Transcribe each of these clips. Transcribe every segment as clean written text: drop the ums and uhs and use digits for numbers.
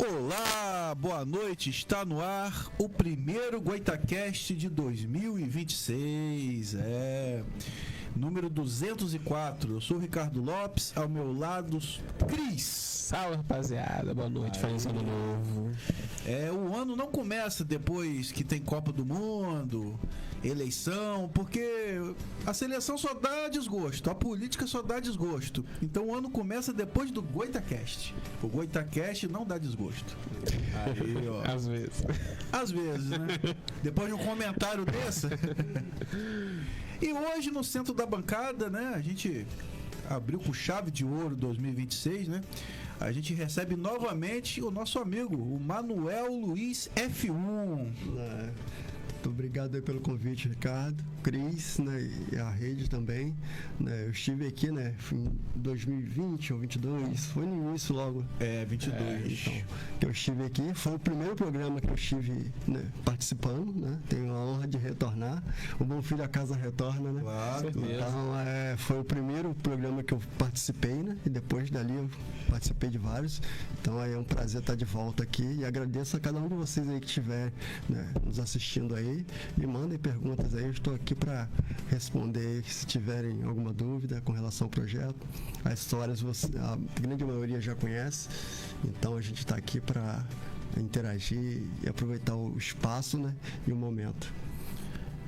Olá, boa noite, está no ar o primeiro Goitacast de 2026, número 204, eu sou o Ricardo Lopes, ao meu lado, Cris. Salve, rapaziada, boa noite, feliz ano novo. O ano não começa depois que tem Copa do Mundo, eleição, porque a seleção só dá desgosto, a política só dá desgosto, então o ano começa depois do Goitacast. O Goitacast não dá desgosto. Aí, ó. Às vezes, né? Depois de um comentário desse. E hoje no centro da bancada, né? A gente abriu com chave de ouro 2026, né? A gente recebe novamente o nosso amigo, o Manuel Luiz F1. Muito obrigado aí pelo convite, Ricardo, Cris, né, e a rede também. Né, eu estive aqui, né, em 2020 ou 22, foi no início logo. 22. Então, que eu estive aqui, foi o primeiro programa que eu estive, né, participando, né, tenho a honra de retornar. O Bom Filho a Casa retorna, né? Claro. Então, foi o primeiro programa que eu participei, né, e depois dali eu participei de vários. Então, aí é um prazer estar de volta aqui e agradeço a cada um de vocês aí que estiver, né, nos assistindo aí. Me mandem perguntas aí, eu estou aqui para responder se tiverem alguma dúvida com relação ao projeto. As histórias a grande maioria já conhece, então a gente está aqui para interagir e aproveitar o espaço, né, e o momento.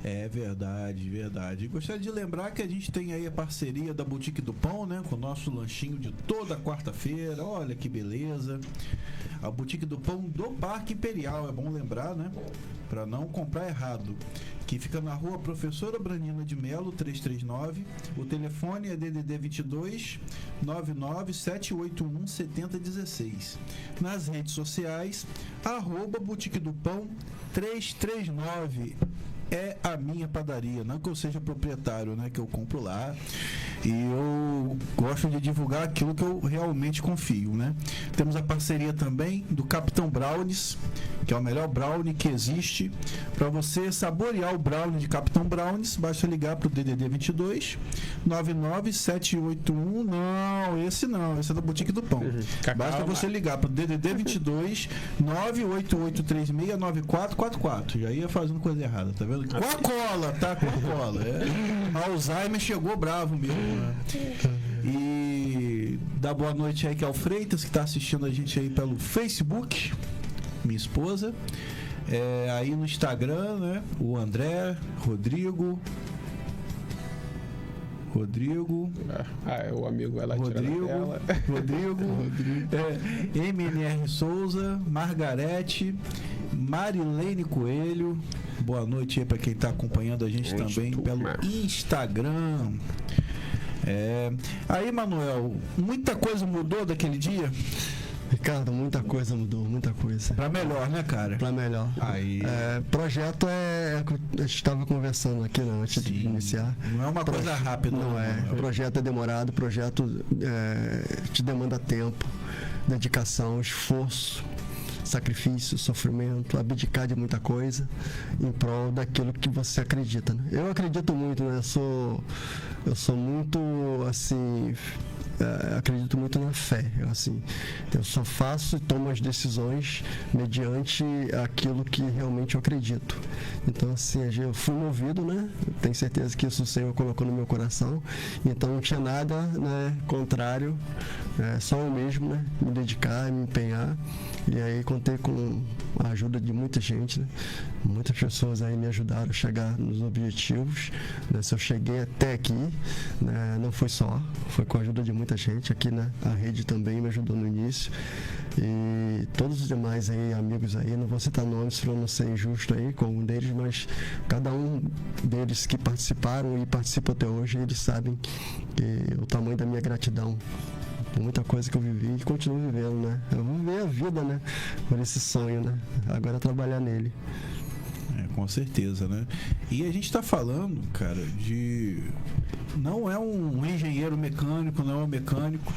É verdade, verdade. E gostaria de lembrar que a gente tem aí a parceria da Boutique do Pão, né? Com o nosso lanchinho de toda quarta-feira. Olha que beleza. A Boutique do Pão do Parque Imperial, é bom lembrar, né? Para não comprar errado. Que fica na rua Professora Branina de Melo, 339. O telefone é DDD 22 99781 7016. Nas redes sociais, @Boutique do Pão 339. É a minha padaria, não que eu seja proprietário, né, que eu compro lá, e eu gosto de divulgar aquilo que eu realmente confio, né? Temos a parceria também do Capitão Brownies, que é o melhor brownie que existe. Para você saborear o brownie de Capitão Brownies, basta ligar para o DDD 22 99781. Não, esse é da Boutique do Pão. Basta você ligar para o DDD 22 988369444. Já ia fazendo coisa errada, tá vendo? Coca-Cola, tá? Coca-Cola. Alzheimer chegou bravo mesmo, né? E dá boa noite aí que é o Freitas, que tá assistindo a gente aí pelo Facebook, minha esposa. Aí no Instagram, né? O André, Rodrigo. O amigo vai lá Rodrigo. MNR Souza, Margarete, Marilene Coelho. Boa noite aí para quem está acompanhando a gente também pelo Instagram. Aí, Manuel, muita coisa mudou daquele dia? Ricardo, muita coisa mudou, muita coisa. Pra melhor, né, cara? Pra melhor. Aí. Projeto a gente estava conversando aqui, né, antes de iniciar. Não é uma coisa rápida. Não é. O projeto é demorado, o projeto te demanda tempo, dedicação, esforço, sacrifício, sofrimento, abdicar de muita coisa em prol daquilo que você acredita, né? Eu acredito muito, né? Eu sou muito, assim... acredito muito na fé, eu só faço e tomo as decisões mediante aquilo que realmente eu acredito. Então, assim, eu fui movido, né? Tenho certeza que isso o Senhor colocou no meu coração, então não tinha nada, né, contrário, só eu mesmo, né, me dedicar, me empenhar. E aí contei com a ajuda de muita gente, né? Muitas pessoas aí me ajudaram a chegar nos objetivos, né? Se eu cheguei até aqui, né, não foi só, foi com a ajuda de muita gente aqui, né? A rede também me ajudou no início, e todos os demais aí, amigos aí, não vou citar nomes para não ser injusto aí com um deles, mas cada um deles que participaram e participam até hoje, eles sabem o tamanho da minha gratidão. Muita coisa que eu vivi e continuo vivendo, né? Eu vou viver a vida, né? Por esse sonho, né? Agora é trabalhar nele. Com certeza, né? E a gente tá falando, cara, de... Não é um engenheiro mecânico, não é um mecânico.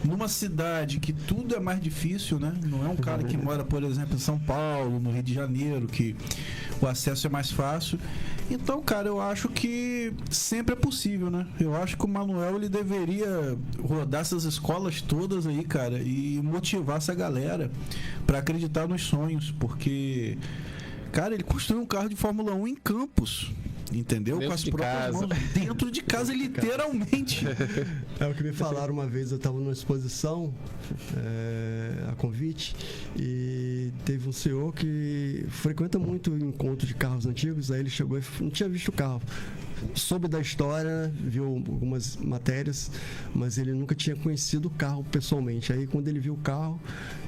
numa cidade que tudo é mais difícil, né? Não é um cara que mora, por exemplo, em São Paulo, no Rio de Janeiro, que o acesso é mais fácil. Então, cara, eu acho que sempre é possível, né? Eu acho que o Manuel, ele deveria rodar essas escolas todas aí, cara, e motivar essa galera pra acreditar nos sonhos, porque, cara, ele construiu um carro de Fórmula 1 em Campos. Entendeu? Dentro com as de próprias casa. mãos. Dentro de casa, literalmente. É o que me falaram uma vez, eu estava numa exposição, a convite, e teve um senhor que frequenta muito encontro de carros antigos, aí ele chegou e não tinha visto o carro. Soube da história, viu algumas matérias, mas ele nunca tinha conhecido o carro pessoalmente. Aí quando ele viu o carro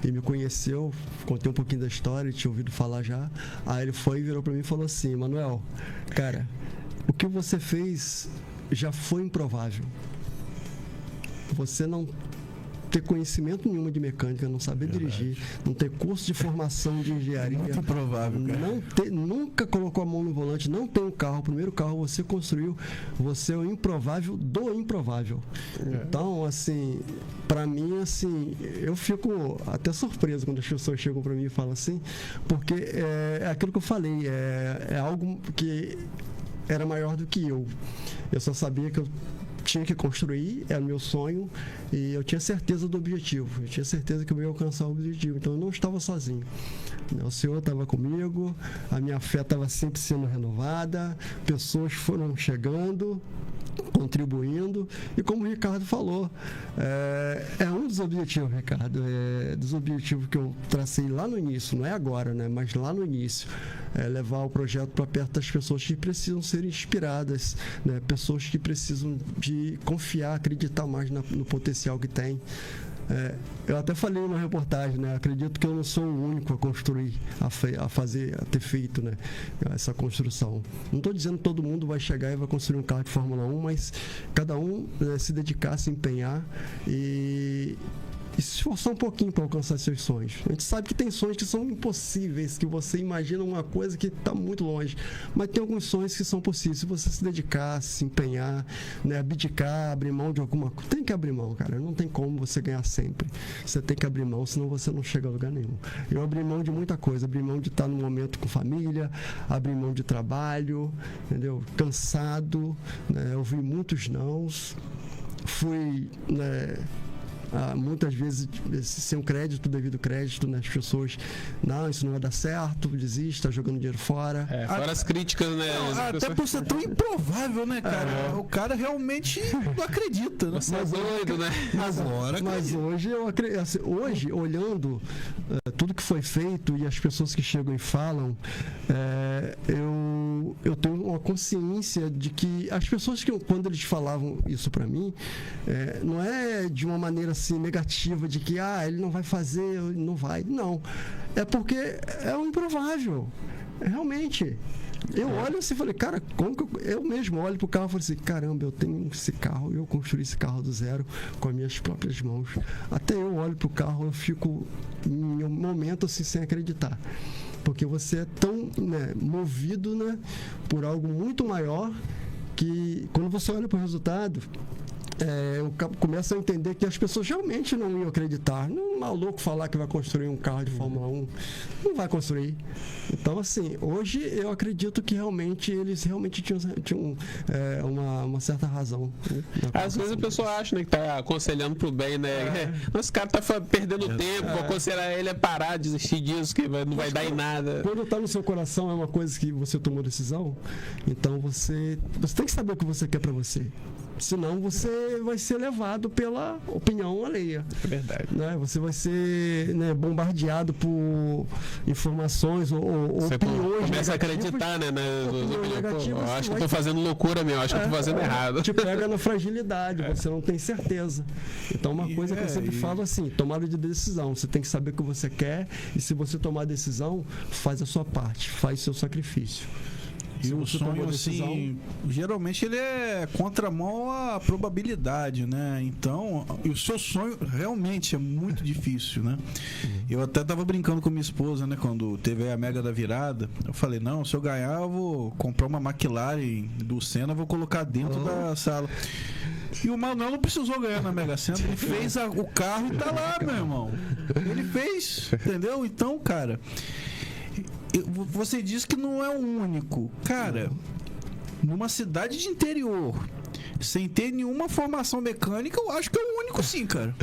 e me conheceu, contei um pouquinho da história, tinha ouvido falar já. Aí ele foi e virou para mim e falou assim: Manuel, cara, o que você fez já foi improvável. Você não ter conhecimento nenhum de mecânica, não saber dirigir, não ter curso de formação de engenharia, Muito improvável, cara. nunca colocou a mão no volante, não tem um carro, o primeiro carro você construiu, você é o improvável do improvável. Então, assim, pra mim, assim, eu fico até surpreso quando as pessoas chegam pra mim e falam assim, porque é aquilo que eu falei, é algo que era maior do que eu. Eu só sabia que eu tinha que construir, era o meu sonho, e eu tinha certeza do objetivo, eu tinha certeza que eu ia alcançar o objetivo, então eu não estava sozinho. O Senhor estava comigo, a minha fé estava sempre sendo renovada, pessoas foram chegando, contribuindo, e como o Ricardo falou, é um dos objetivos, Ricardo, dos objetivos que eu tracei lá no início, não é agora, né, mas lá no início, levar o projeto para perto das pessoas que precisam ser inspiradas, né, pessoas que precisam de confiar, acreditar mais no potencial que tem. Eu até falei na reportagem, né? Acredito que eu não sou o único a construir, a ter feito, né, essa construção. Não estou dizendo que todo mundo vai chegar e vai construir um carro de Fórmula 1, mas cada um, né, se dedicar, se empenhar e se esforçar um pouquinho para alcançar seus sonhos. A gente sabe que tem sonhos que são impossíveis, que você imagina uma coisa que está muito longe, mas tem alguns sonhos que são possíveis. Se você se dedicar, se empenhar, né, abdicar, abrir mão de alguma coisa, tem que abrir mão, cara. Não tem como você ganhar sempre. Você tem que abrir mão, senão você não chega a lugar nenhum. Eu abri mão de muita coisa, abri mão de estar num momento com família, abri mão de trabalho, entendeu? Cansado, né? Eu vi muitos nãos, fui, né, muitas vezes sem um crédito, devido crédito, né? As pessoas, não, isso não vai dar certo, desista, tá jogando dinheiro fora. Fora as críticas, né? Até por ser tão improvável, né, cara? O cara realmente não acredita, né? Você é doido, né? Mas hoje eu acredito, assim, hoje, olhando tudo que foi feito e as pessoas que chegam e falam, eu tenho uma consciência de que as pessoas que, quando eles falavam isso pra mim, não é de uma maneira assim negativa, de que ele não vai fazer, não vai. Não. É porque é um improvável. Realmente. Eu olho assim e falei, cara, como que eu mesmo olho pro carro e falei assim, caramba, eu tenho esse carro, eu construí esse carro do zero com as minhas próprias mãos. Até eu olho pro carro, eu fico em um momento assim sem acreditar. Porque você é tão, né, movido, né, por algo muito maior, que quando você olha pro resultado, eu começo a entender que as pessoas realmente não iam acreditar. Não é um maluco falar que vai construir um carro de Fórmula 1. Não vai construir. Então, assim, hoje eu acredito que realmente eles realmente tinham uma certa razão. Né? Às vezes a pessoa acha, né, que tá aconselhando pro bem, né? Esse cara tá perdendo tempo, aconselhar ele a parar, desistir disso, que não vai dar em nada. Quando tá no seu coração é uma coisa que você tomou decisão, então você tem que saber o que você quer para você. Senão você vai ser levado pela opinião alheia. É verdade. Né? Você vai ser, né, bombardeado por informações ou você opiniões. Começa a acreditar, né? Eu acho que eu tô fazendo loucura mesmo, acho que eu tô fazendo errado. Te pega na fragilidade, você não tem certeza. Então, uma coisa que eu sempre falo assim, tomada de decisão. Você tem que saber o que você quer e se você tomar a decisão, faz a sua parte, faz seu sacrifício. E o sonho, assim, geralmente ele é contramão à probabilidade, né? Então, o seu sonho realmente é muito difícil, né? Eu até tava brincando com minha esposa, né? Quando teve a Mega da Virada, eu falei, não, se eu ganhar, eu vou comprar uma McLaren do Senna, vou colocar dentro da sala. E o Manuel não precisou ganhar na Mega Sena, ele fez o carro e tá lá, meu irmão. Ele fez, entendeu? Então, cara, você disse que não é o único. Cara, numa cidade de interior, sem ter nenhuma formação mecânica, eu acho que é o único sim, cara.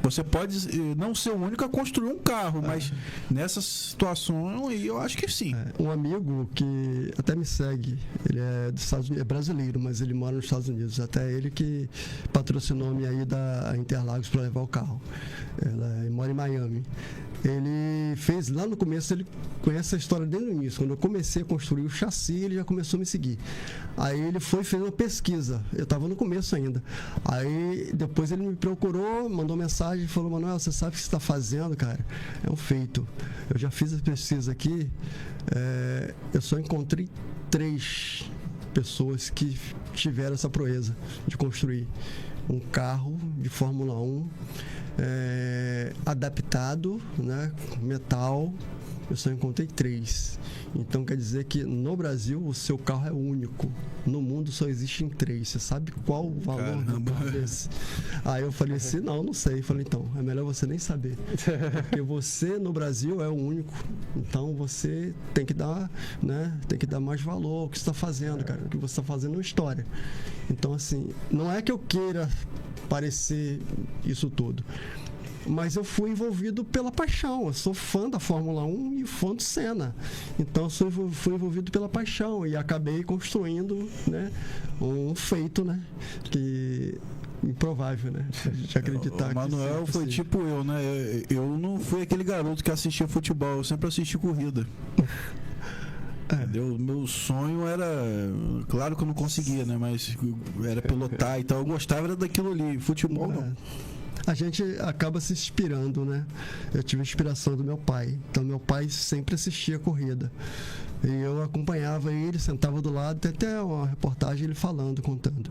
Você pode não ser o único a construir um carro, mas nessa situação aí eu acho que sim. Um amigo que até me segue, ele é dos Estados Unidos, é brasileiro, mas ele mora nos Estados Unidos. Até ele que patrocinou a minha ida a Interlagos para levar o carro. Ele mora em Miami. Ele fez lá no começo, ele conhece a história desde o início. Quando eu comecei a construir o chassi, ele já começou a me seguir. Aí ele fez uma pesquisa. Eu estava no começo ainda. Aí depois ele me procurou, mandou mensagem e falou: Manuel, você sabe o que você está fazendo, cara? É um feito. Eu já fiz a pesquisa aqui. Eu só encontrei 3 pessoas que tiveram essa proeza de construir um carro de Fórmula 1 adaptado, né, metal. Eu só encontrei 3. Então quer dizer que no Brasil o seu carro é único. No mundo só existem 3. Você sabe qual o valor do carro desse? Aí eu falei assim, não sei. Eu falei, então, é melhor você nem saber. Porque você no Brasil é o único. Então você tem que dar, né? Tem que dar mais valor ao que você está fazendo, cara. O que você está fazendo é uma história. Então, assim, não é que eu queira parecer isso tudo, mas eu fui envolvido pela paixão. Eu sou fã da Fórmula 1 e fã do Senna. Então eu fui envolvido pela paixão e acabei construindo, né, um feito, né, que improvável, né, a gente acreditar. O Manuel foi tipo eu, né? Eu não fui aquele garoto que assistia futebol, eu sempre assisti corrida. Entendeu? Meu sonho era, claro que eu não conseguia, né, mas era pilotar e tal. Eu gostava era daquilo ali, futebol não. A gente acaba se inspirando, né? Eu tive a inspiração do meu pai. Então, meu pai sempre assistia a corrida. E eu acompanhava ele, sentava do lado, tem até uma reportagem ele falando, contando.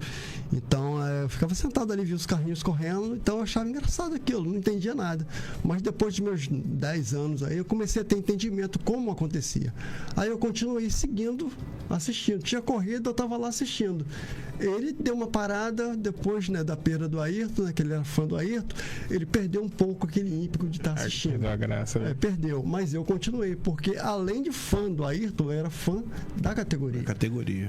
Então, eu ficava sentado ali, via os carrinhos correndo, então eu achava engraçado aquilo, não entendia nada. Mas depois de meus 10 anos aí, eu comecei a ter entendimento como acontecia. Aí eu continuei seguindo, assistindo. Tinha corrida, eu estava lá assistindo. Ele deu uma parada depois, né, da perda do Ayrton, né, que ele era fã do Ayrton, ele perdeu um pouco aquele ímpeto de estar assistindo. Perdeu a graça, né? Perdeu, mas eu continuei, porque além de fã do Ayrton, eu era fã da categoria.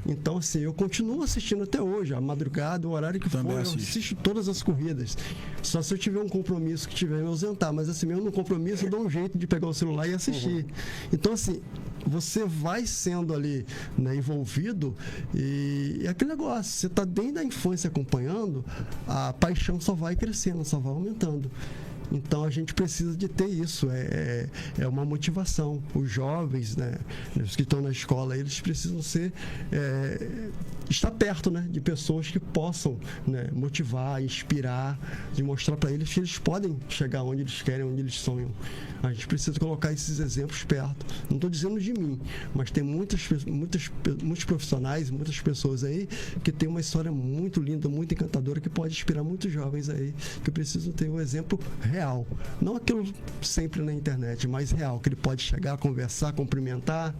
Então, assim, eu continuo assistindo até hoje, a madrugada, o horário que for, eu assisto todas as corridas. Só se eu tiver um compromisso que tiver me ausentar, mas assim, mesmo no compromisso, eu dou um jeito de pegar o celular e assistir. Então, assim, você vai sendo ali, né, envolvido e aquele negócio, você está desde a infância acompanhando, a paixão só vai crescendo, só vai aumentando. Então a gente precisa de ter isso, é uma motivação. Os jovens, né, os que estão na escola, eles precisam estar perto, né, de pessoas que possam, né, motivar, inspirar, de mostrar para eles que eles podem chegar onde eles querem, onde eles sonham. A gente precisa colocar esses exemplos perto. Não estou dizendo de mim, mas tem muitos profissionais, muitas pessoas aí que tem uma história muito linda, muito encantadora, que pode inspirar muitos jovens aí, que precisam ter um exemplo real. Não aquilo sempre na internet, mas real, que ele pode chegar, conversar, cumprimentar,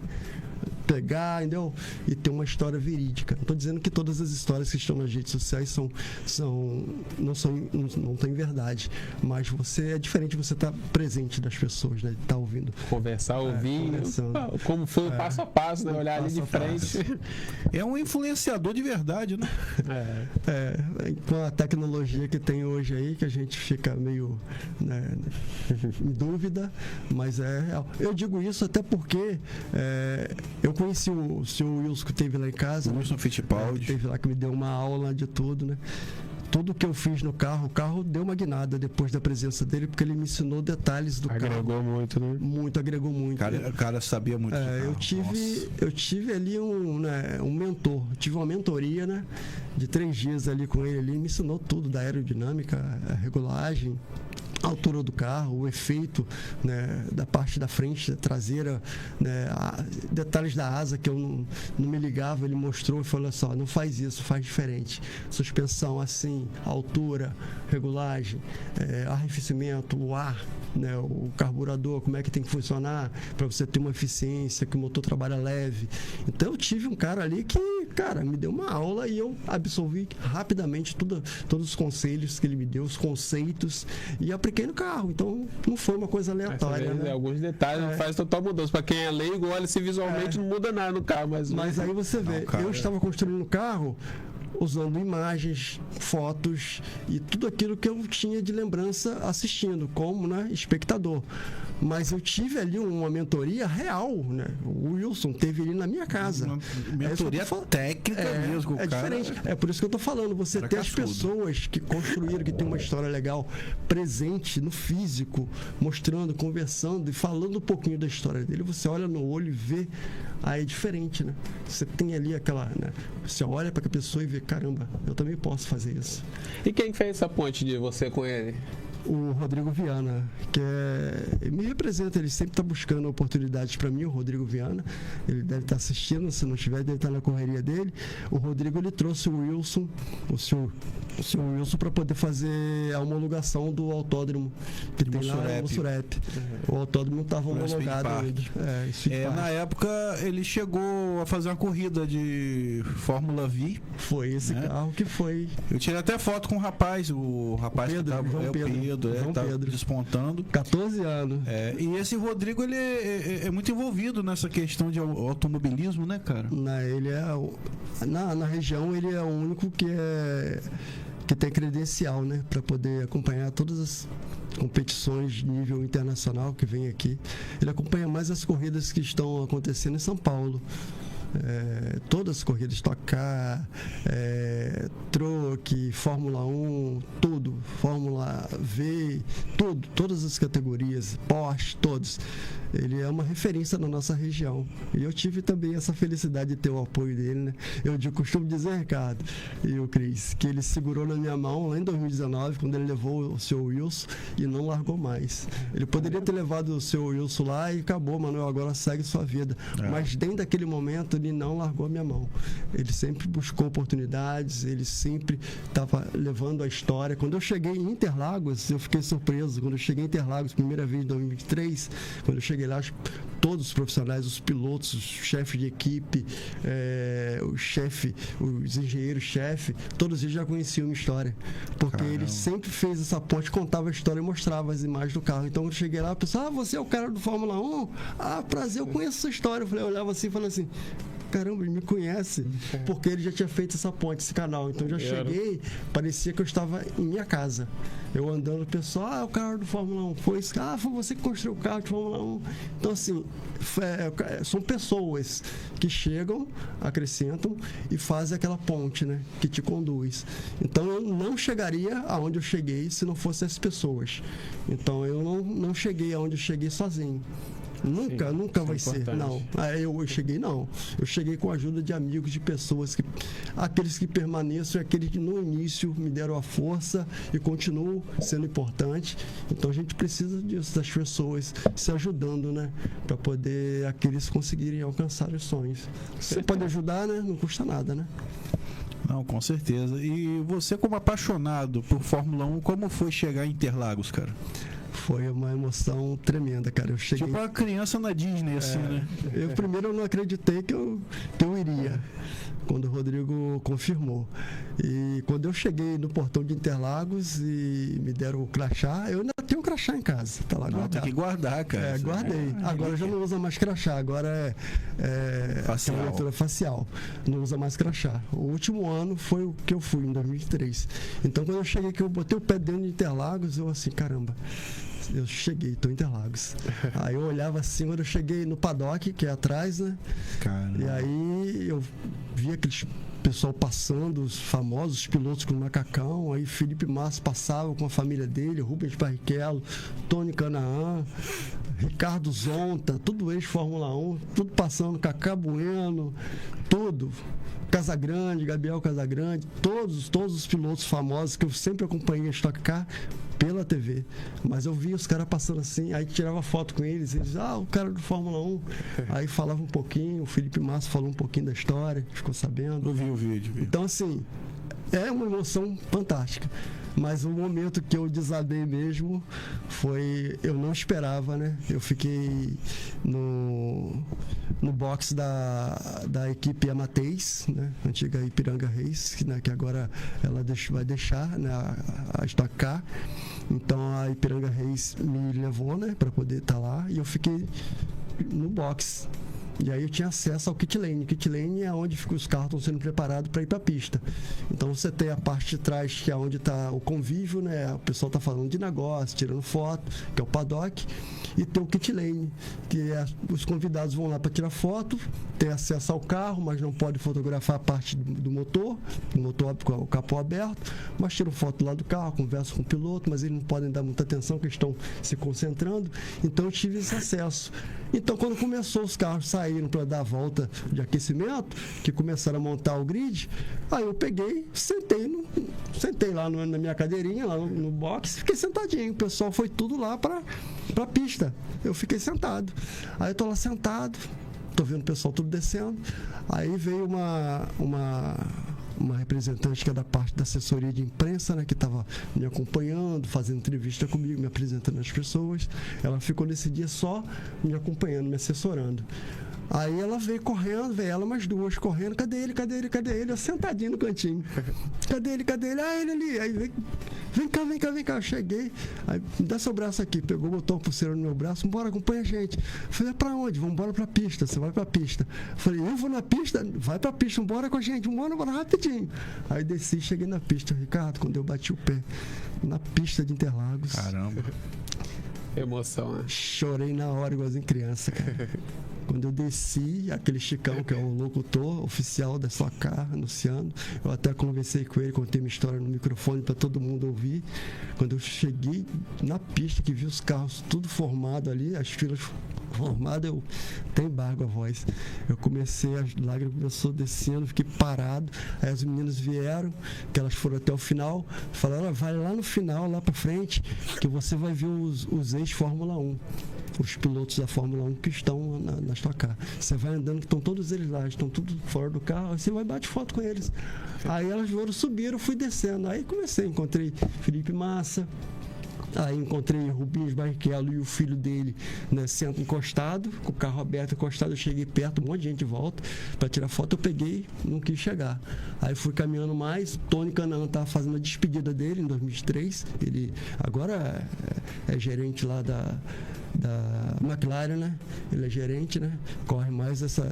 pegar, entendeu? E ter uma história verídica. Não estou dizendo que todas as histórias que estão nas redes sociais não têm verdade, mas é diferente você estar presente das pessoas, né? Estar ouvindo. Conversar, ouvir, como foi o passo a passo, né? Olhar ali de frente. É um influenciador de verdade, né? Com a tecnologia que tem hoje aí, que a gente fica meio, né, em dúvida, mas é real. Eu digo isso até porque eu conheci o senhor Wilson, que teve lá em casa. O Wilson Fittipaldi. Teve lá, que me deu uma aula de tudo, né? Tudo que eu fiz no carro, o carro deu uma guinada depois da presença dele, porque ele me ensinou detalhes do carro. Agregou muito, né? Agregou muito. O cara sabia muito. Eu tive ali um mentor, tive uma mentoria, né, de 3 dias ali com ele, me ensinou tudo da aerodinâmica, a regulagem, a altura do carro, o efeito, né, da parte da frente, da traseira, né, detalhes da asa que eu não me ligava, ele mostrou e falou: olha só, não faz isso, faz diferente. Suspensão assim, altura, regulagem, arrefecimento, o ar, né, o carburador, como é que tem que funcionar para você ter uma eficiência, que o motor trabalha leve. Então eu tive um cara ali que cara, me deu uma aula e eu absorvi rapidamente todos os conselhos que ele me deu, os conceitos, e apliquei no carro. Então, não foi uma coisa aleatória, né? Alguns detalhes faz total mudança. Para quem é leigo, olha se visualmente não muda nada no carro. Mas aí você vê, eu estava construindo o carro usando imagens, fotos e tudo aquilo que eu tinha de lembrança assistindo, como, né, espectador. Mas eu tive ali uma mentoria real, né? O Wilson teve ele na minha casa. Uma mentoria técnica mesmo, é cara. diferente. É por isso que eu tô falando. Você ter as pessoas que construíram, que tem uma história legal, presente no físico, mostrando, conversando e falando um pouquinho da história dele. Você olha no olho e vê, aí é diferente, né? Você tem ali aquela, né? Você olha para a pessoa e vê, caramba, eu também posso fazer isso. E quem fez essa ponte de você com ele? O Rodrigo Viana, que me representa, ele sempre está buscando oportunidades para mim, o Rodrigo Viana. Ele deve estar assistindo, se não estiver, deve estar na correria dele. O Rodrigo, ele trouxe o Wilson, o senhor Wilson, para poder fazer a homologação do autódromo que tem lá no Surep. O autódromo não estava homologado ainda. Na época, ele chegou a fazer uma corrida de Fórmula V. Foi esse carro que foi. Eu tirei até foto com o rapaz Pedro, que estava... João Pedro. Tá despontando. 14 anos. E esse Rodrigo, ele é muito envolvido nessa questão de automobilismo, né, cara? Ele é na região, ele é o único que tem credencial, né, para poder acompanhar todas as competições de nível internacional que vem aqui. Ele acompanha mais as corridas que estão acontecendo em São Paulo. Todas as corridas, Stock Car, Truck, Fórmula 1, tudo, Fórmula V, tudo, todas as categorias, Porsche, todos. Ele é uma referência na nossa região. E eu tive também essa felicidade de ter o apoio dele, né? Eu costumo dizer, Ricardo e o Cris, que ele segurou na minha mão lá em 2019, quando ele levou o seu Wilson e não largou mais. Ele poderia ter levado o seu Wilson lá e acabou, Manuel, agora segue sua vida. Mas dentro daquele momento, ele não largou a minha mão. Ele sempre buscou oportunidades, ele sempre estava levando a história. Quando eu cheguei em Interlagos, eu fiquei surpreso. Quando eu cheguei em Interlagos, primeira vez em 2023, quando eu cheguei lá, todos os profissionais, os pilotos, os chefes de equipe, os engenheiros-chefe, todos eles já conheciam minha história. Porque ele sempre fez essa ponte, contava a história e mostrava as imagens do carro. Então eu cheguei lá, a pessoa, você é o cara do Fórmula 1? Prazer, eu conheço essa história. Eu olhava assim e falei assim, caramba, ele me conhece, porque ele já tinha feito essa ponte, esse canal. Então eu já cheguei, parecia que eu estava em minha casa. Eu andando, o pessoal, é o carro do Fórmula 1. Foi você que construiu o carro de Fórmula 1. Então, assim, são pessoas que chegam, acrescentam e fazem aquela ponte, né? Que te conduz. Então, eu não chegaria aonde eu cheguei se não fossem as pessoas. Então, eu não cheguei aonde eu cheguei sozinho. Nunca vai ser. Não. Eu cheguei, não. Eu cheguei com a ajuda de amigos, de pessoas, aqueles que permaneçam e aqueles que no início me deram a força e continuam sendo importantes. Então a gente precisa disso, das pessoas se ajudando, né? Para poder aqueles conseguirem alcançar os sonhos. Você pode ajudar, né? Não custa nada, né? Não, com certeza. E você, como apaixonado por Fórmula 1, como foi chegar em Interlagos, cara? Foi uma emoção tremenda, cara. Eu cheguei... Tipo uma criança na Disney, assim, né? Primeiro eu não acreditei que eu iria, quando o Rodrigo confirmou. E quando eu cheguei no portão de Interlagos e me deram o crachá, eu ainda tenho um crachá em casa, tá lá guardado. Tem que guardar, cara. Guardei. Agora eu já não uso mais crachá, agora facial. leitura facial. Não usa mais crachá. O último ano foi o que eu fui, em 2003. Então quando eu cheguei, que eu botei o pé dentro de Interlagos, eu assim, caramba, eu cheguei, tô em Interlagos. Aí eu olhava assim, quando eu cheguei no paddock, que é atrás, né? Caramba. E aí eu vi aqueles pessoal passando, os famosos pilotos com o macacão, aí Felipe Massa passava com a família dele, Rubens Barrichello, Tony Canaan, Ricardo Zonta, tudo ex-Fórmula 1, tudo passando, Cacá Bueno, tudo. Casagrande, Gabriel Casagrande, todos os pilotos famosos que eu sempre acompanhei a Stock Car pela TV. Mas eu via os caras passando assim, aí tirava foto com eles, o cara do Fórmula 1. Aí falava um pouquinho, o Felipe Massa falou um pouquinho da história, ficou sabendo. Eu vi o vídeo. Então, assim, é uma emoção fantástica. Mas o momento que eu desabei mesmo foi... Eu não esperava, né? Eu fiquei no box da equipe Amateis, né? Antiga Ipiranga Reis, né? Que agora ela vai deixar, né? A Stock Car. Então a Ipiranga Reis me levou, né? Para poder estar lá. E eu fiquei no box. E aí eu tinha acesso ao kit lane. Kit lane é onde os carros estão sendo preparados para ir para a pista. Então você tem a parte de trás, que é onde está o convívio, né? O pessoal está falando de negócio, tirando foto, que é o paddock. E tem o kit lane, que os convidados vão lá para tirar foto, tem acesso ao carro, mas não pode fotografar a parte do motor, o motor com o capô aberto, mas tiram foto lá do carro, conversam com o piloto, mas eles não podem dar muita atenção, porque estão se concentrando. Então eu tive esse acesso. Então quando começou, os carros saíram para dar a volta de aquecimento, que começaram a montar o grid, aí eu peguei, sentei lá na minha cadeirinha, lá no box, fiquei sentadinho. O pessoal foi tudo lá para a pista. Eu fiquei sentado. Aí eu tô lá sentado, tô vendo o pessoal tudo descendo. Aí veio uma representante que é da parte da assessoria de imprensa, né, que estava me acompanhando, fazendo entrevista comigo, me apresentando as pessoas. Ela ficou nesse dia só me acompanhando, me assessorando. Aí ela veio correndo, veio ela mais duas correndo. Cadê ele? Eu sentadinho no cantinho. Cadê ele? Ah, ele ali. Aí vem cá. Eu cheguei. Aí, me dá seu braço aqui. Pegou, botou a pulseira no meu braço. Bora, acompanha a gente. Falei, pra onde? Vamos embora pra pista. Você vai pra pista. Falei, eu vou na pista? Vai pra pista, bora com a gente. Bora rapidinho. Aí desci, cheguei na pista. Ricardo, quando eu bati o pé na pista de Interlagos. Caramba. Emoção, né? Chorei na hora, igualzinho criança, cara. Quando eu desci, aquele Chicão, que é o locutor oficial da Stock Car, anunciando, eu até conversei com ele, contei minha história no microfone para todo mundo ouvir. Quando eu cheguei na pista, que vi os carros tudo formado ali, as filas formadas, eu até embargo a voz. Eu comecei, as lágrimas começou descendo, fiquei parado. Aí as meninas vieram, que elas foram até o final, falaram, vai lá no final, lá para frente, que você vai ver os ex-Fórmula 1. Os pilotos da Fórmula 1 que estão na Stock Car. Você vai andando, que estão todos eles lá, estão tudo fora do carro, você vai e bate foto com eles. Aí elas subiram, fui descendo. Aí comecei, encontrei Felipe Massa, aí encontrei Rubens Barrichello e o filho dele, né, sendo encostado, com o carro aberto, encostado. Eu cheguei perto, um monte de gente de volta para tirar foto. Eu peguei, não quis chegar. Aí fui caminhando mais. Tony Kanaan estava fazendo a despedida dele em 2003. Ele agora é gerente lá da McLaren, né? Ele é gerente, né? Corre mais essas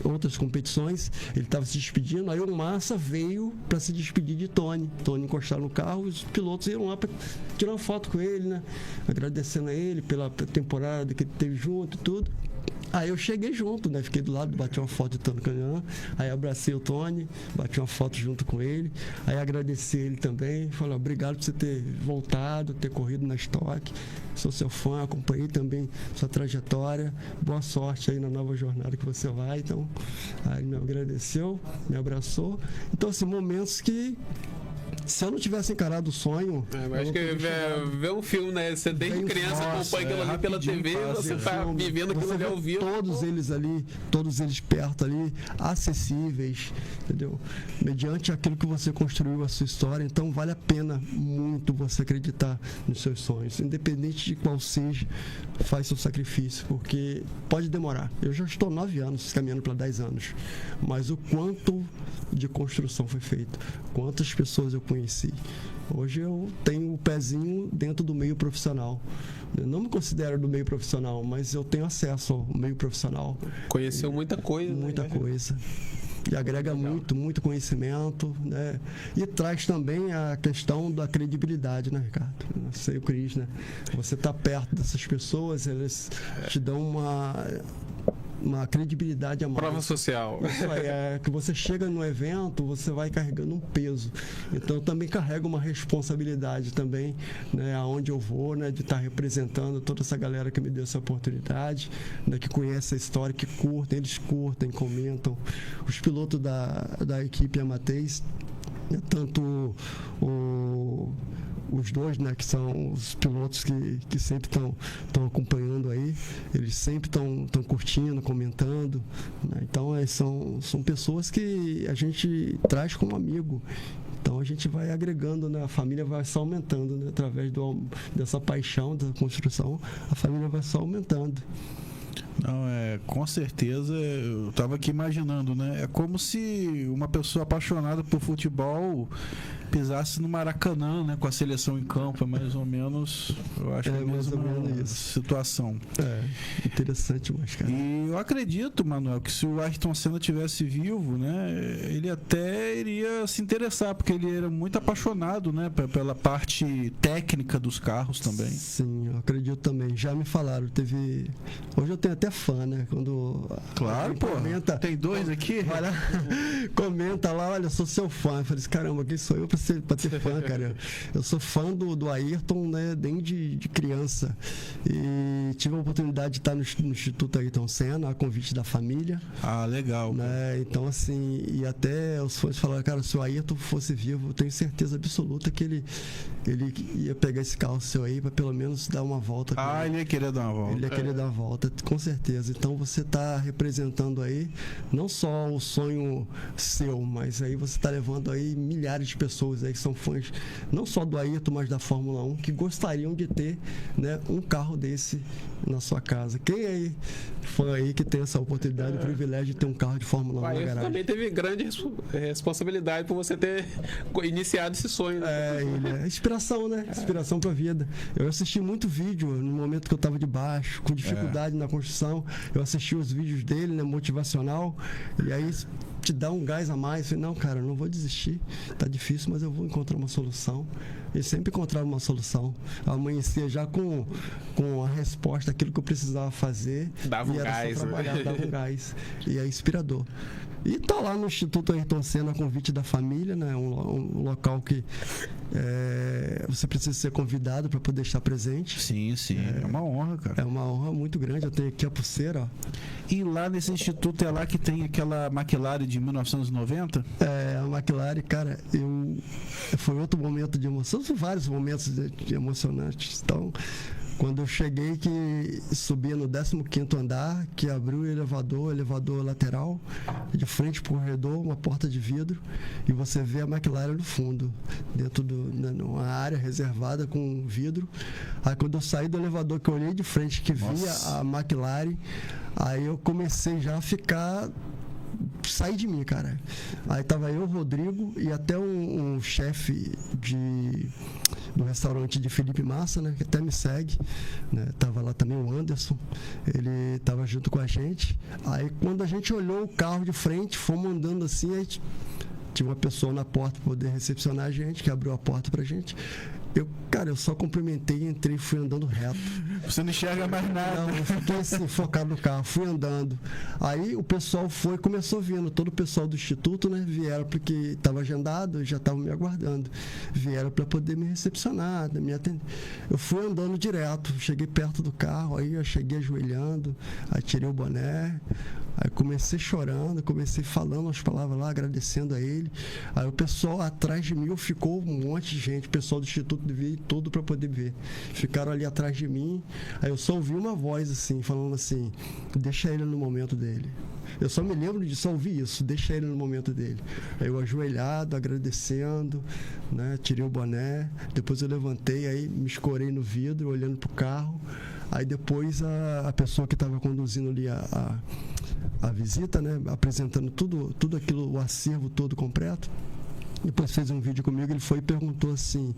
outras competições. Ele estava se despedindo, aí o Massa veio para se despedir de Tony. Tony encostar no carro, os pilotos iam lá para tirar uma foto com ele, né? Agradecendo a ele pela temporada que ele teve junto e tudo. Aí eu cheguei junto, né? Fiquei do lado, bati uma foto de Tony Kanaan. Aí abracei o Tony, bati uma foto junto com ele. Aí agradeci ele também. Falei, obrigado por você ter voltado, ter corrido na Stock. Sou seu fã, acompanhei também sua trajetória. Boa sorte aí na nova jornada que você vai. Então, aí ele me agradeceu, me abraçou. Então, assim, momentos que, se eu não tivesse encarado o sonho... acho que ver um filme, né? Você desde criança acompanha aquilo ali pela TV, você tá vivendo aquilo ali ao vivo. Todos eles ali, todos eles perto ali, acessíveis, entendeu? Mediante aquilo que você construiu a sua história. Então vale a pena muito você acreditar nos seus sonhos. Independente de qual seja, faz seu sacrifício, porque pode demorar. Eu já estou 9 anos, caminhando para 10 anos. Mas o quanto de construção foi feito, quantas pessoas eu conheci. Hoje eu tenho o pezinho dentro do meio profissional. Eu não me considero do meio profissional, mas eu tenho acesso ao meio profissional. Conheceu muita coisa. Muita coisa. E agrega muito conhecimento, né? E traz também a questão da credibilidade, né, Ricardo? Eu sei o Cris, né? Você está perto dessas pessoas, elas te dão uma credibilidade a mais. Prova social. Isso aí, que você chega no evento, você vai carregando um peso. Então eu também carrego uma responsabilidade também, né, aonde eu vou, né, de estar representando toda essa galera que me deu essa oportunidade, né, que conhece a história, que curtem, eles curtem, comentam. Os pilotos da equipe Amateis, né, tanto os dois, né, que são os pilotos que sempre estão acompanhando aí, eles sempre estão curtindo, comentando, né? Então são pessoas que a gente traz como amigo. Então Então a gente vai agregando, né? A família vai só aumentando, né? Através dessa paixão, da construção, a família vai só aumentando. Não, com certeza, eu estava aqui imaginando, né? É como se uma pessoa apaixonada por futebol pisasse no Maracanã, né? Com a seleção em campo, é mais ou menos, eu acho que é mais ou menos isso. Situação. Interessante, mas, cara. E eu acredito, Manuel, que se o Ayrton Senna tivesse vivo, né? Ele até iria se interessar, porque ele era muito apaixonado, né? Pela parte técnica dos carros também. Sim, eu acredito também. Já me falaram, hoje eu tenho até fã, né? Quando claro, pô. Comenta, tem dois aqui? Vai lá, comenta lá, olha, eu sou seu fã. Eu falei assim, caramba, quem sou eu pra ter fã, cara? Eu sou fã do Ayrton, né? Desde de criança. E tive a oportunidade de estar no Instituto Ayrton Senna, a convite da família. Ah, legal. Né? Então, assim, e até os fãs falaram, cara, se o Ayrton fosse vivo, eu tenho certeza absoluta que ele ia pegar esse carro seu aí pra pelo menos dar uma volta. Ele ia querer dar uma volta. Ele ia querer dar uma volta, com certeza. Então você está representando aí não só o sonho seu, mas aí você está levando aí milhares de pessoas aí que são fãs não só do Ayrton, mas da Fórmula 1, que gostariam de ter, né, um carro desse na sua casa. Quem aí fã aí que tem essa oportunidade, o privilégio de ter um carro de Fórmula 1 na garagem? Também teve grande responsabilidade por você ter iniciado esse sonho. Né? Inspiração, né? Inspiração para a vida. Eu assisti muito vídeo no momento que eu estava de baixo, com dificuldade na construção. Eu assisti os vídeos dele, né, motivacional, e aí te dá um gás a mais. Eu falei, não, cara, eu não vou desistir. Tá difícil, mas eu vou encontrar uma solução. E sempre encontrava uma solução. Eu amanhecia já com a resposta daquilo que eu precisava fazer. Dava um gás. Dava um gás. E é inspirador. E tá lá no Instituto Ayrton Senna a convite da família, né? Um local que você precisa ser convidado para poder estar presente. Sim. É uma honra, cara. É uma honra muito grande. Eu tenho aqui a pulseira, ó. E lá nesse instituto é lá que tem aquela McLaren de 1990? A McLaren, cara, foi outro momento de emoção. São vários momentos de emocionantes. Então, quando eu cheguei, que subia no 15º andar, que abriu o elevador lateral, de frente para o corredor, uma porta de vidro, e você vê a McLaren no fundo, dentro numa área reservada com vidro. Aí quando eu saí do elevador, que eu olhei de frente, que via a McLaren, aí eu comecei já a ficar... sair de mim, cara. Aí tava eu, Rodrigo, e até um chefe do restaurante de Felipe Massa, né, que até me segue, né, tava lá também o Anderson, ele tava junto com a gente. Aí quando a gente olhou o carro de frente, fomos andando assim, aí tinha uma pessoa na porta para poder recepcionar a gente, que abriu a porta pra gente. Eu só cumprimentei, entrei e fui andando reto. Você não enxerga mais nada. Não, eu fiquei assim, focado no carro, fui andando. Aí o pessoal começou vindo, todo o pessoal do Instituto, né? Vieram porque estava agendado, já estavam me aguardando. Vieram para poder me recepcionar, me atender. Eu fui andando direto, cheguei perto do carro, aí eu cheguei ajoelhando, aí tirei o boné. Aí comecei chorando, comecei falando as palavras lá, agradecendo a ele. Aí o pessoal atrás de mim, ficou um monte de gente, o pessoal do Instituto devia ir todo para poder ver. Ficaram ali atrás de mim. Aí eu só ouvi uma voz assim, falando assim, deixa ele no momento dele. Eu só me lembro de só ouvir isso, deixa ele no momento dele. Aí eu ajoelhado, agradecendo, né? Tirei o boné, depois eu levantei, aí me escorei no vidro, olhando pro carro. Aí depois a pessoa que estava conduzindo ali a visita, né, apresentando tudo aquilo, o acervo todo completo, depois fez um vídeo comigo, ele foi e perguntou assim,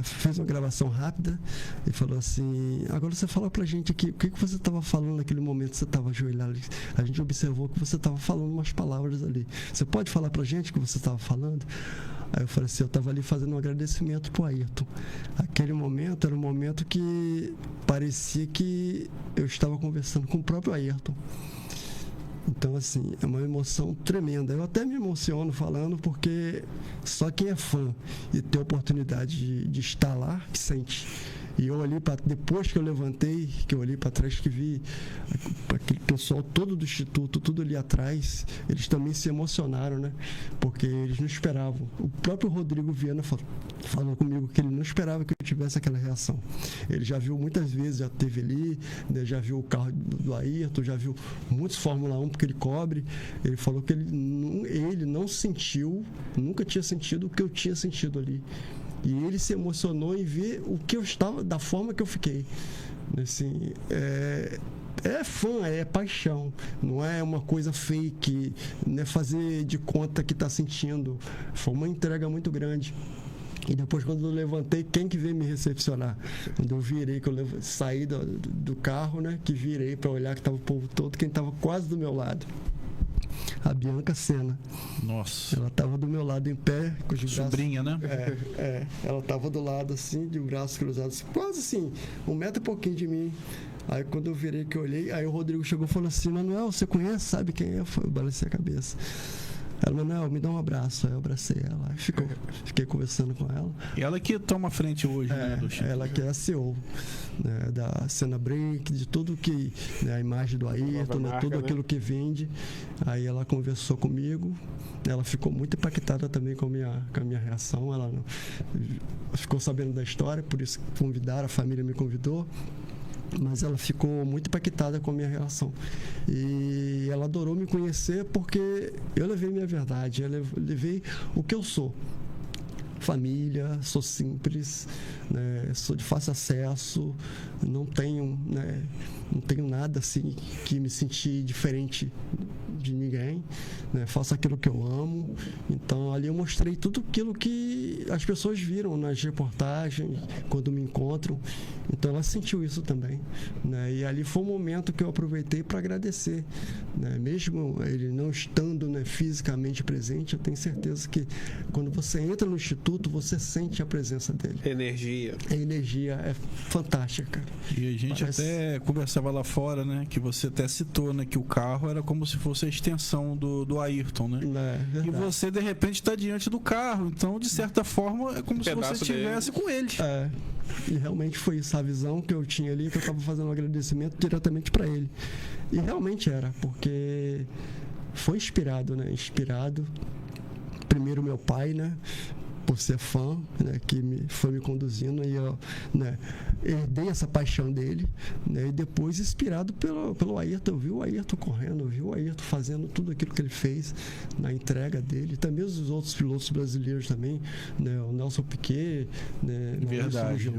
fez uma gravação rápida e falou assim, agora você fala pra gente aqui, o que você estava falando naquele momento que você estava ajoelhado? A gente observou que você estava falando umas palavras ali, você pode falar pra gente o que você estava falando? Aí eu falei assim, eu estava ali fazendo um agradecimento pro Ayrton. Aquele momento era um momento que parecia que eu estava conversando com o próprio Ayrton. Então, assim, é uma emoção tremenda. Eu até me emociono falando, porque só quem é fã e tem a oportunidade de estar lá, que sente. E eu olhei para, depois que eu levantei, que eu olhei para trás, que vi aquele pessoal todo do Instituto, tudo ali atrás, eles também se emocionaram, né? Porque eles não esperavam. O próprio Rodrigo Viana falou comigo que ele não esperava que eu tivesse aquela reação. Ele já viu muitas vezes, já teve ali, né? Já viu o carro do Ayrton, já viu muitos Fórmula 1 tempo que ele cobre, ele falou que ele não sentiu, nunca tinha sentido o que eu tinha sentido ali. E ele se emocionou em ver o que eu estava, da forma que eu fiquei. Assim, é fã, é paixão, não é uma coisa fake, não é fazer de conta que está sentindo. Foi uma entrega muito grande. E depois, quando eu levantei, quem que veio me recepcionar? Quando eu virei, que eu saí do carro, né? Que virei para olhar que estava o povo todo, quem estava quase do meu lado. A Bianca Sena. Nossa. Ela estava do meu lado em pé, com os braços... Sobrinha, né? Ela estava do lado assim, de braços cruzados, quase assim, 1 metro e pouquinho de mim. Aí quando eu virei, que eu olhei, aí o Rodrigo chegou e falou assim: Manuel, você conhece? Sabe quem é? Eu balancei a cabeça. Ela, Manuel, me dá um abraço. Aí eu abracei ela. Aí fiquei conversando com ela. E ela que toma frente hoje, né, do Chico? Ela que é a CEO, né, da Cena Break, de tudo que... Né, a imagem do Ayrton, né, tudo aquilo que vende. Aí ela conversou comigo. Ela ficou muito impactada também com a minha reação. Ela ficou sabendo da história, por isso convidaram, a família me convidou. Mas ela ficou muito impactada com a minha relação. E ela adorou me conhecer porque eu levei minha verdade, eu levei o que eu sou. Família, sou simples, né, sou de fácil acesso, não tenho nada assim que me sentir diferente de ninguém, né, faço aquilo que eu amo. Então ali eu mostrei tudo aquilo que as pessoas viram nas reportagens, quando me encontram. Então ela sentiu isso também, né, e ali foi um momento que eu aproveitei para agradecer, né, mesmo ele não estando, né, fisicamente presente. Eu tenho certeza que quando você entra no instituto, você sente a presença dele. Energia. A energia é fantástica, cara. E a gente até conversava lá fora, né? Que você até citou, né? Que o carro era como se fosse a extensão do Ayrton, né? E você, de repente, está diante do carro. Então, de certa forma, é como se você estivesse com ele. E realmente foi isso, a visão que eu tinha ali, que eu estava fazendo um agradecimento diretamente para ele. E realmente era, porque foi inspirado, né? Inspirado. Primeiro meu pai, né? Por ser fã, né, que foi me conduzindo, e eu, né, herdei essa paixão dele, né, e depois inspirado pelo Ayrton. Eu vi o Ayrton correndo, eu vi o Ayrton fazendo tudo aquilo que ele fez na entrega dele, também os outros pilotos brasileiros também, né, o Nelson Piquet, né, verdade,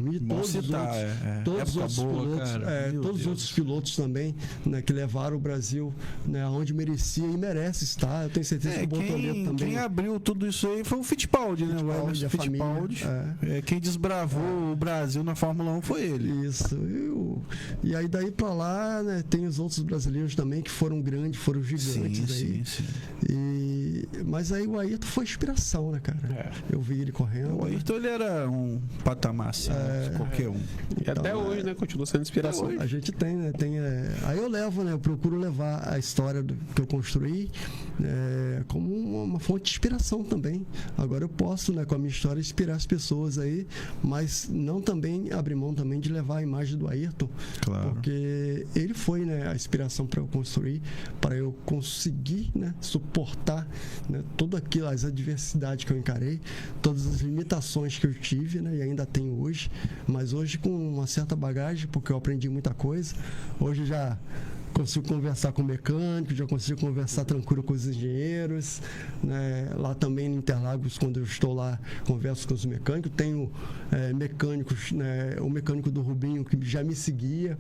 todos os outros pilotos também, né, que levaram o Brasil, né, onde merecia e merece estar. Eu tenho certeza que o Bortoleto também. Quem abriu tudo isso aí foi o Fittipaldi, né? Fittipaldi. Quem desbravou o Brasil na Fórmula 1 foi ele. Isso. E aí daí pra lá, né, tem os outros brasileiros também que foram grandes, foram gigantes. Sim. Mas aí o Ayrton foi inspiração, né, cara? Eu vi ele correndo. O Ayrton, ele era um patamar assim, qualquer um. E até hoje, né? Continua sendo inspiração. A gente tem, né? Aí eu levo, né? Eu procuro levar a história que eu construí como uma fonte de inspiração também. Agora eu posso, né, com a minha história, inspirar as pessoas aí, mas não também abrir mão também de levar a imagem do Ayrton. Claro. Porque ele foi, né, a inspiração para eu construir, para eu conseguir, né, suportar, né, todas as adversidades que eu encarei, todas as limitações que eu tive, né, e ainda tenho hoje, mas hoje com uma certa bagagem, porque eu aprendi muita coisa. Hoje já consigo conversar com o mecânico, já consigo conversar tranquilo com os engenheiros, né? Lá também em Interlagos, quando eu estou lá, converso com os mecânicos. Tenho mecânicos, né? O mecânico do Rubinho, que já me seguia,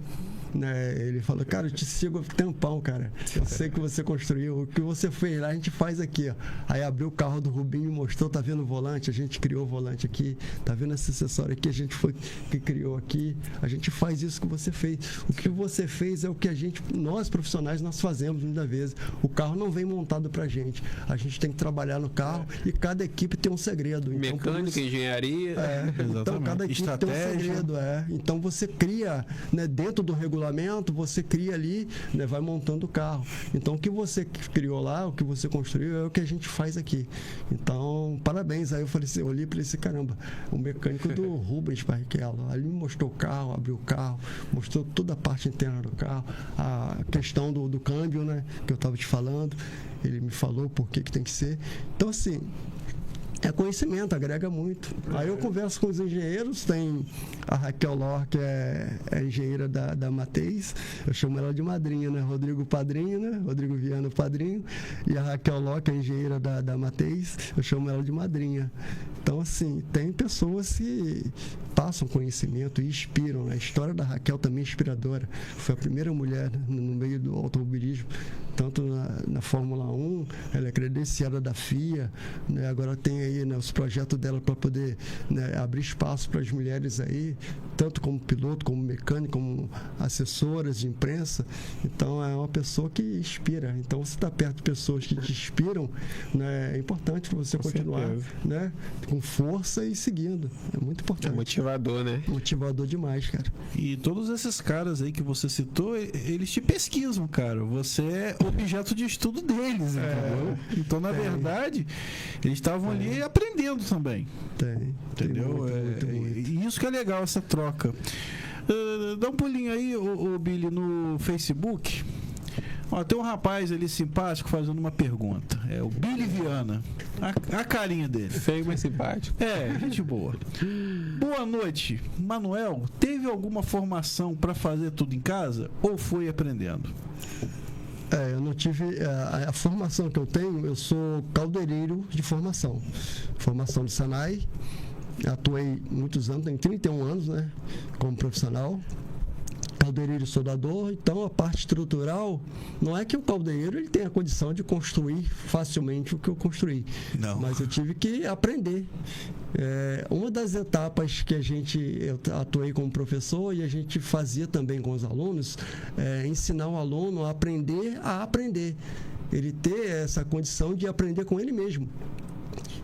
né? Ele falou: cara, eu te sigo há tempão, cara, eu sei que você construiu, o que você fez lá a gente faz aqui, ó. Aí abriu o carro do Rubinho, mostrou, tá vendo o volante, a gente criou o volante aqui, tá vendo esse acessório aqui, a gente foi que criou aqui, a gente faz isso que você fez, o que você fez é o que nós profissionais, nós fazemos muitas vezes. O carro não vem montado pra gente, a gente tem que trabalhar no carro, e cada equipe tem um segredo. Mecânica, engenharia. Então cada equipe tem um segredo. Então você cria, né, dentro do regulamento, você cria ali, né, vai montando o carro. Então o que você criou lá, o que você construiu, é o que a gente faz aqui. Então, parabéns. Aí eu falei assim, eu olhei para esse caramba, o mecânico do Rubens Barrichello, ali me mostrou o carro, abriu o carro, mostrou toda a parte interna do carro, a questão do câmbio, né, que eu estava te falando, ele me falou por que tem que ser. Então, assim, É conhecimento, agrega muito. Aí eu converso com os engenheiros, tem a Raquel Lor, que é engenheira da Mateis, eu chamo ela de madrinha, né? Rodrigo Padrinho, né? Rodrigo Viana Padrinho, e a Raquel Lor, que é engenheira da Mateis, eu chamo ela de madrinha. Então, assim, tem pessoas que passam conhecimento e inspiram, né? A história da Raquel também é inspiradora. Foi a primeira mulher, né, no meio do automobilismo, tanto na Fórmula 1, ela é credenciada da FIA, né? Agora tem aí, né, os projetos dela para poder, né, abrir espaço para as mulheres aí, tanto como piloto, como mecânico, como assessoras de imprensa. Então é uma pessoa que inspira. Então você está perto de pessoas que te inspiram, né, é importante para você continuar, né, com força e seguindo. É muito importante. É motivador, né? Motivador demais, cara. E todos esses caras aí que você citou, eles te pesquisam, cara. Você é objeto de estudo deles, entendeu? Então, na verdade, eles estavam ali aprendendo também. Entendeu? Muito. E isso que é legal, essa troca. Dá um pulinho aí, ô Billy, no Facebook. Ó, tem um rapaz ali simpático fazendo uma pergunta. É o Billy Viana. A carinha dele. Feio, mas simpático. É, gente boa. Boa noite. Manuel, teve alguma formação para fazer tudo em casa ou foi aprendendo? Eu não tive a formação que eu tenho. Eu sou caldeireiro de formação do Senai. Atuei muitos anos, tenho 31 anos, né, como profissional, caldeireiro e soldador. Então a parte estrutural, não é que o caldeireiro ele tenha a condição de construir facilmente o que eu construí, não. Mas eu tive que aprender. Uma das etapas que eu atuei como professor e a gente fazia também com os alunos, ensinar o aluno a aprender, ele ter essa condição de aprender com ele mesmo.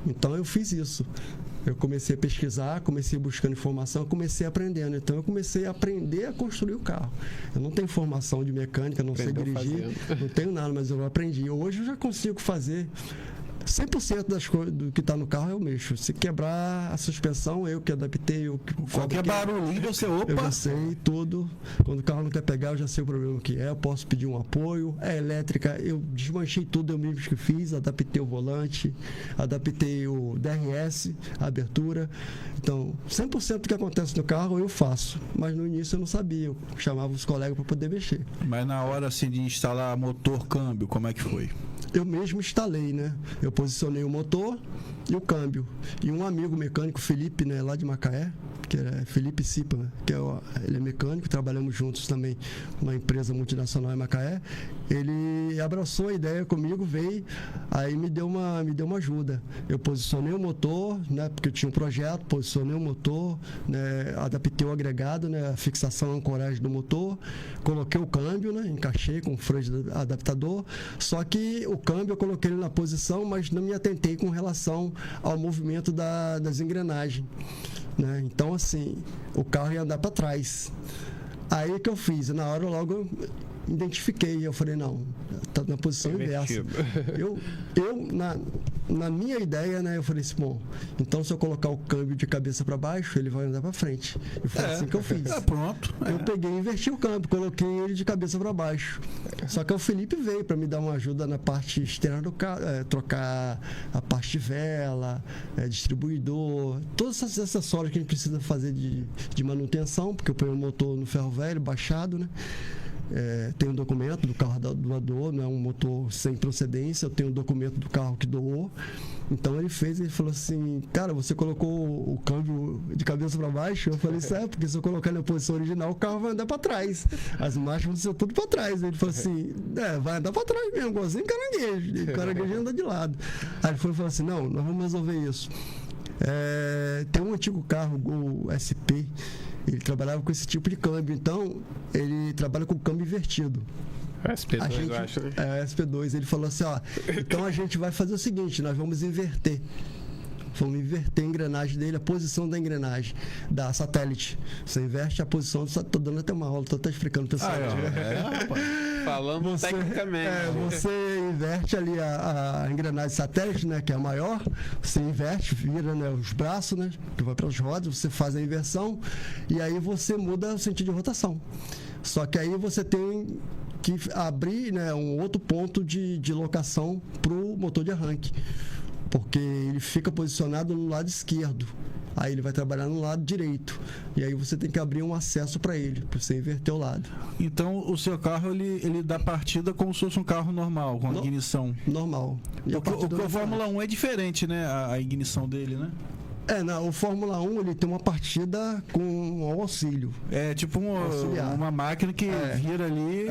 Então eu fiz isso. Eu comecei a pesquisar, comecei buscando informação, comecei aprendendo. Então eu comecei a aprender a construir o carro. Eu não tenho formação de mecânica, não sei dirigir, não tenho nada, mas eu aprendi. Hoje eu já consigo fazer 100% das coisas do que está no carro eu mexo. Se quebrar a suspensão, eu que adaptei. Qualquer barulhinho, você Eu já sei tudo. Quando o carro não quer pegar, eu já sei o problema que é. Eu posso pedir um apoio. É elétrica, eu desmanchei tudo, eu mesmo que fiz. Adaptei o volante, adaptei o DRS, a abertura. Então, 100% do que acontece no carro eu faço. Mas no início eu não sabia. Eu chamava os colegas para poder mexer. Mas na hora assim, de instalar motor, câmbio, como é que foi? Eu mesmo instalei, né? Eu posicionei o motor e o câmbio. E um amigo mecânico, Felipe, né, lá de Macaé, que é Felipe Cipa, né, ele é mecânico, trabalhamos juntos também numa empresa multinacional em Macaé. Ele abraçou a ideia comigo, veio, aí me deu uma ajuda. Eu posicionei o motor, né, porque eu tinha um projeto, posicionei o motor, né, adaptei o agregado, né, a fixação e ancoragem do motor, coloquei o câmbio, né, encaixei com o freio adaptador, só que o câmbio eu coloquei ele na posição, mas não me atentei com relação ao movimento das engrenagens, né? Então, assim, o carro ia andar para trás. Aí o que eu fiz? Na hora logo eu identifiquei, eu falei, não, tá na posição inversa. Na minha ideia, né, eu falei assim, bom, então se eu colocar o câmbio de cabeça para baixo, ele vai andar para frente. E foi assim que eu fiz. Pronto. Eu peguei e inverti o câmbio, coloquei ele de cabeça para baixo. Só que o Felipe veio para me dar uma ajuda na parte externa do carro, trocar a parte de vela, distribuidor, todos esses acessórios que a gente precisa fazer de manutenção, porque eu ponho o motor no ferro velho, baixado, né? Tem um documento do carro doador, não é um motor sem procedência, eu tenho um documento do carro que doou. Então ele falou assim, cara, você colocou o câmbio de cabeça para baixo? Eu falei, certo, porque se eu colocar na posição original, o carro vai andar para trás. As marchas vão ser tudo para trás. Ele falou assim, vai andar para trás mesmo, igualzinho caranguejo. E o caranguejo anda de lado. Aí ele falou assim, não, nós vamos resolver isso. Tem um antigo carro, o SP, ele trabalhava com esse tipo de câmbio, então ele trabalha com câmbio invertido. SP2, eu acho, né? SP2. Ele falou assim, então a gente vai fazer o seguinte, nós vamos inverter. Vamos inverter a engrenagem dele, a posição da engrenagem, da satélite. Você inverte a posição, estou dando até uma aula, estou explicando para o pessoal. Falando tecnicamente. Você inverte ali a engrenagem satélite, né, que é a maior, você inverte, vira, né, os braços, né, que vai pelas rodas, você faz a inversão e aí você muda o sentido de rotação. Só que aí você tem que abrir, né, um outro ponto de locação para o motor de arranque. porque ele fica posicionado no lado esquerdo. Aí ele vai trabalhar no lado direito. E aí você tem que abrir um acesso para ele, para você inverter o lado. Então o seu carro ele dá partida como se fosse um carro normal, com ignição. Normal. E Porque o Fórmula 1 é diferente, né? A ignição dele, né? Não, o Fórmula 1 ele tem uma partida com um auxílio. É tipo uma máquina que vira ali.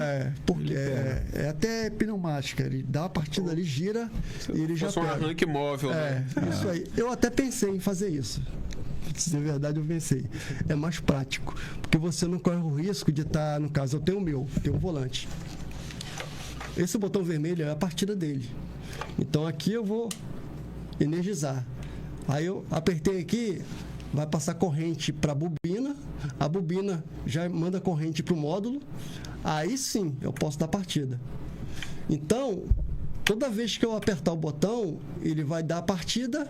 Porque é até pneumática. Ele dá a partida ali, gira e ele já pega. Um arranque móvel, né? Isso aí. Eu até pensei em fazer isso. Se é verdade, eu pensei. É mais prático. Porque você não corre o risco de estar, no caso, eu tenho o meu, tenho um volante. Esse botão vermelho é a partida dele. Então aqui eu vou energizar. Aí eu apertei aqui, vai passar corrente para a bobina já manda corrente para o módulo, aí sim eu posso dar partida. Então, toda vez que eu apertar o botão, ele vai dar a partida,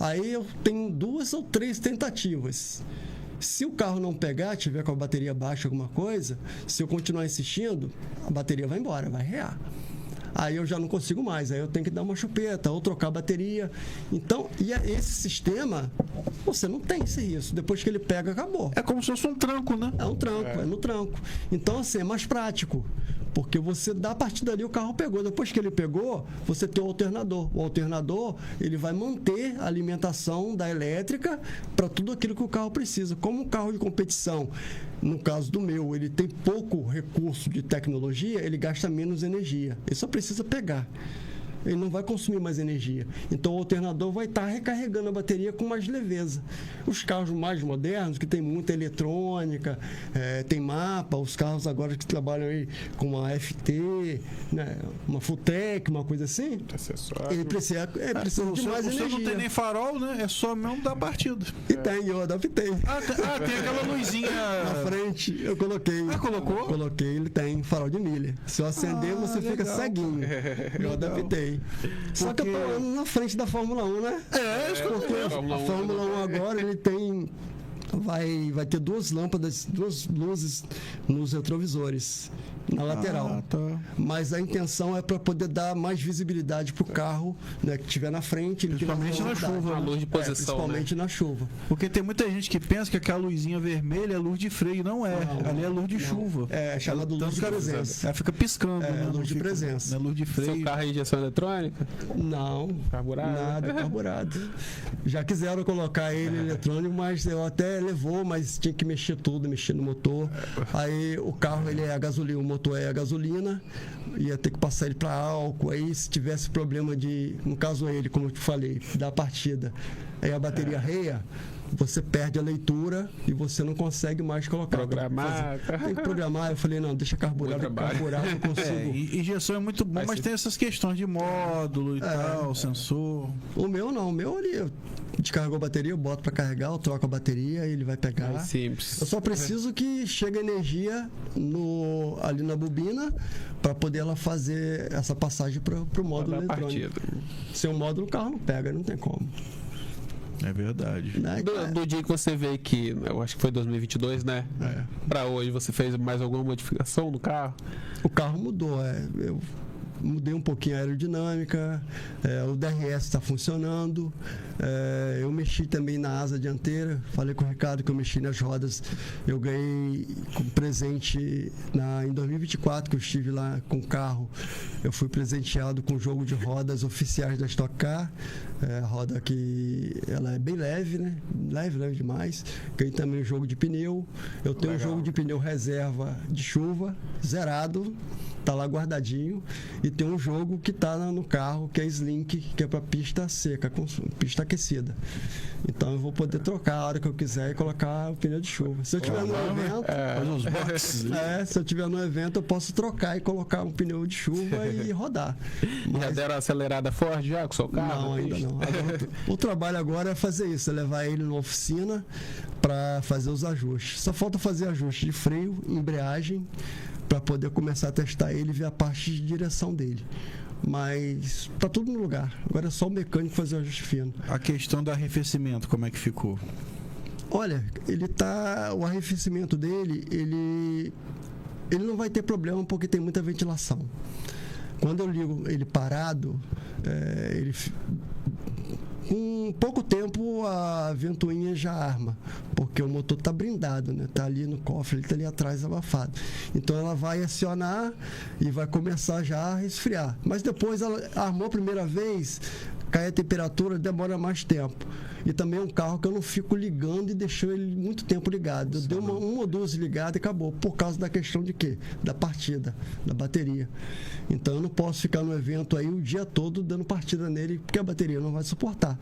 aí eu tenho 2 ou 3 tentativas. Se o carro não pegar, tiver com a bateria baixa, alguma coisa, se eu continuar insistindo, a bateria vai embora, vai rear. Aí eu já não consigo mais, aí eu tenho que dar uma chupeta ou trocar a bateria. Então, esse sistema, você não tem esse risco. Depois que ele pega, acabou. É como se fosse um tranco, né? É um tranco, é no tranco. Então, assim, é mais prático. Porque você dá a partida ali, o carro pegou. Depois que ele pegou, você tem o alternador. O alternador, ele vai manter a alimentação da elétrica para tudo aquilo que o carro precisa. Como um carro de competição, no caso do meu, ele tem pouco recurso de tecnologia, ele gasta menos energia. Ele só precisa pegar. Ele não vai consumir mais energia. Então, o alternador vai estar recarregando a bateria com mais leveza. Os carros mais modernos, que tem muita eletrônica, tem mapa, os carros agora que trabalham aí com uma FT, né, uma Futec, uma coisa assim, ele precisa de mais energia. Você não tem nem farol, né? É só mesmo dar partida. E tem, eu adaptei. Tem aquela luzinha... Na frente, eu coloquei. Colocou? Coloquei, ele tem farol de milha. Se eu acender, você fica ceguinho. Eu adaptei. Só que eu tô na frente da Fórmula 1, né? Porque a Fórmula 1 agora ele tem... Vai ter 2 lâmpadas, 2 luzes nos retrovisores, na lateral. Tá. Mas a intenção é para poder dar mais visibilidade para o carro, né, que estiver na frente. Principalmente na chuva. A luz de posição, principalmente na chuva. Porque tem muita gente que pensa que aquela luzinha vermelha é luz de freio. Não é. Ali é luz de chuva. É chamada luz de presença. Ela fica piscando. É luz de presença. Não é luz de freio. Seu carro é injeção eletrônica? Não. Carburado? Nada, carburado. Já quiseram colocar ele eletrônico, mas eu até levou, mas tinha que mexer tudo, mexer no motor. Aí o carro ele é a gasolina, o motor é a gasolina, ia ter que passar ele para álcool. Aí se tivesse problema de, no caso ele, como eu te falei, da partida, aí a bateria reia, você perde a leitura e você não consegue mais colocar. Programar. Tem que programar. Eu falei, não, deixa carburar, eu consigo. Injeção é muito bom, mas tem essas questões de módulo e tal, sensor. O meu não, o meu ali, descarregou a bateria, eu boto para carregar, eu troco a bateria e ele vai pegar. É simples. Eu só preciso que chegue energia ali na bobina para poder ela fazer essa passagem para o módulo eletrônico. Sem o módulo o carro não pega, não tem como. É verdade. Do dia que você veio que, eu acho que foi 2022, né? Pra hoje, você fez mais alguma modificação no carro? O carro mudou, eu mudei um pouquinho a aerodinâmica, o DRS está funcionando, eu mexi também na asa dianteira, falei com o Ricardo que eu mexi nas rodas, eu ganhei como presente em 2024, que eu estive lá com o carro, eu fui presenteado com o jogo de rodas oficiais da Stock Car, a roda que ela é bem leve, né? Leve demais. Ganhei também o jogo de pneu, eu tenho um jogo de pneu reserva de chuva, zerado, tá lá guardadinho, e tem um jogo que tá no carro, que é Slink, que é para pista seca, com pista aquecida. Então eu vou poder trocar a hora que eu quiser e colocar o pneu de chuva. Se eu tiver no evento, se eu tiver no evento, eu posso trocar e colocar um pneu de chuva e rodar. Já deram uma acelerada forte já com o seu carro? Não, ainda não. Agora, o trabalho agora é fazer isso, é levar ele numa oficina para fazer os ajustes. Só falta fazer ajuste de freio, embreagem, para poder começar a testar ele e ver a parte de direção dele. Mas tá tudo no lugar. Agora é só o mecânico fazer o ajuste fino. A questão do arrefecimento, como é que ficou? Olha, o arrefecimento dele, ele não vai ter problema porque tem muita ventilação. Quando eu ligo ele parado, ele Com pouco tempo a ventoinha já arma, porque o motor está blindado, né? Está ali no cofre, ele está ali atrás abafado. Então ela vai acionar e vai começar já a resfriar. Mas depois ela armou a primeira vez, cai a temperatura, demora mais tempo. E também é um carro que eu não fico ligando e deixando ele muito tempo ligado. Eu dei uma ou duas ligadas e acabou. Por causa da questão de quê? Da partida, da bateria. Então eu não posso ficar no evento aí o dia todo dando partida nele, porque a bateria não vai suportar.